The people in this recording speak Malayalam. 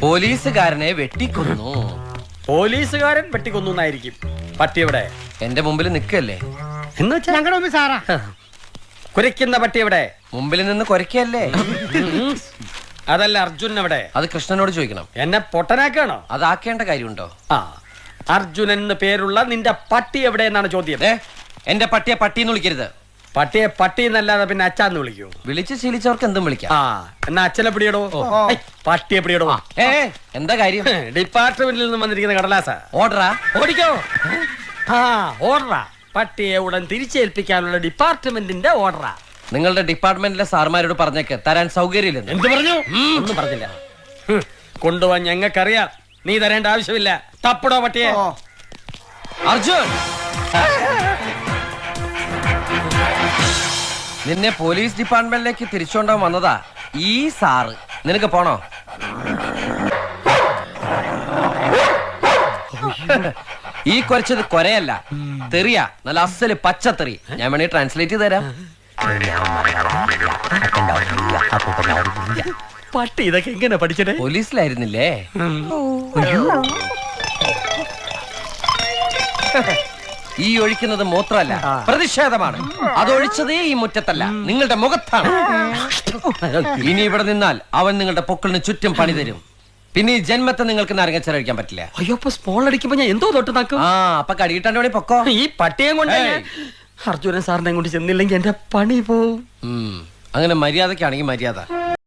പോലീസുകാരനെ വെട്ടിക്കൊന്നു. പോലീസുകാരൻ വെട്ടിക്കൊന്നായിരിക്കും. പട്ടി എവിടെ? എന്റെ മുമ്പിൽ നിൽക്കല്ലേ എന്ന് വെച്ചാ ഞങ്ങളുടെ മുമ്പിൽ സാറാ. കുരയ്ക്കുന്ന പട്ടി എവിടെ? മുമ്പിൽ നിന്ന് കൊരക്കല്ലേ. അതല്ല, അർജുൻ എവിടെ? അത് കൃഷ്ണനോട് ചോദിക്കണം. എന്നെ പൊട്ടനാക്കാണോ? അതാക്കേണ്ട കാര്യമുണ്ടോ? ആ, അർജുനൻ എന്ന് പേരുള്ള നിന്റെ പട്ടി എവിടെ എന്നാണ് ചോദ്യം. എന്റെ പട്ടിയെ പട്ടിന്ന് വിളിക്കരുത്. പട്ടിയെ പട്ടി എന്നല്ലാതെ പിന്നെ അച്ഛന്ന് വിളിക്കൂ? വിളിച്ച് ശീലിച്ചവർക്ക് എന്തും വിളിക്കാം. ആ, എന്നാ അച്ഛനെ പിടിയടോ. പട്ടിയെ പിടിയടോ. എന്താ കാര്യം? ഡിപ്പാർട്ട്മെന്റിൽ നിന്ന് വന്നിരിക്കുന്ന കടലാസ. ഓർഡറാ? ഓടിക്കോ. ആ, ഓർഡറാ. പട്ടിയെ ഉടൻ തിരിച്ചേൽപ്പിക്കാനുള്ള ഡിപ്പാർട്ട്മെന്റിന്റെ ഓർഡറാ. നിങ്ങളുടെ ഡിപ്പാർട്ട്മെന്റിലെ സാർമാരോട് പറഞ്ഞേക്ക് തരാൻ സൗകര്യമില്ലെന്ന്. എന്ത് പറഞ്ഞു? ഒന്നും പറഞ്ഞില്ല. കൊണ്ടുപോവാൻ ഞങ്ങൾക്കറിയാം, നീ തരേണ്ട ആവശ്യമില്ല. തപ്പടോ പട്ടിയെ. അർജുൻ, നിന്നെ പോലീസ് ഡിപ്പാർട്ട്മെന്റിലേക്ക് തിരിച്ചുകൊണ്ടാൻ വന്നതാ ഈ സാറ്. നിനക്ക് പോണോ? ഈ കുറച്ചത് കൊരയല്ല, തെറിയ. നല്ല അസല് പച്ചത്തെറി. ഞാൻ വേണേ ട്രാൻസ്ലേറ്റ് ചെയ്ത് തരാം. പട്ടി ഇതൊക്കെ എങ്ങനെ പഠിച്ചത്? പോലീസിലായിരുന്നില്ലേ? ഈ ഒഴിക്കുന്നത് മൂത്രമല്ല, പ്രതിഷേധമാണ്. അതൊഴിച്ചതേ ഈ മുറ്റത്തല്ല, നിങ്ങളുടെ മുഖത്താണ്. ഇനി ഇവിടെ നിന്നാൽ അവൻ നിങ്ങളുടെ പൊക്കിളിന് ചുറ്റും പണി തരും. പിന്നെ ഈ ജന്മത്തെ നിങ്ങൾക്ക് നരങ്ങച്ചരഴിക്കാൻ പറ്റില്ല. അയ്യോ, അപ്പൊ സ്മോൾ അടിക്കുമ്പോ ഞാൻ എന്തോ തൊട്ട് നാക്കും. ആ, അപ്പൊ കടിയിട്ടാണ്ട് വേണേ പൊക്കോ. ഈ പട്ടിയെ കൊണ്ട് അർജുനൻ സാറിനെ കൊണ്ട് ചെന്നില്ലെങ്കിൽ എന്റെ പണി പോവും. അങ്ങനെ മര്യാദക്കാണെങ്കിൽ മര്യാദ.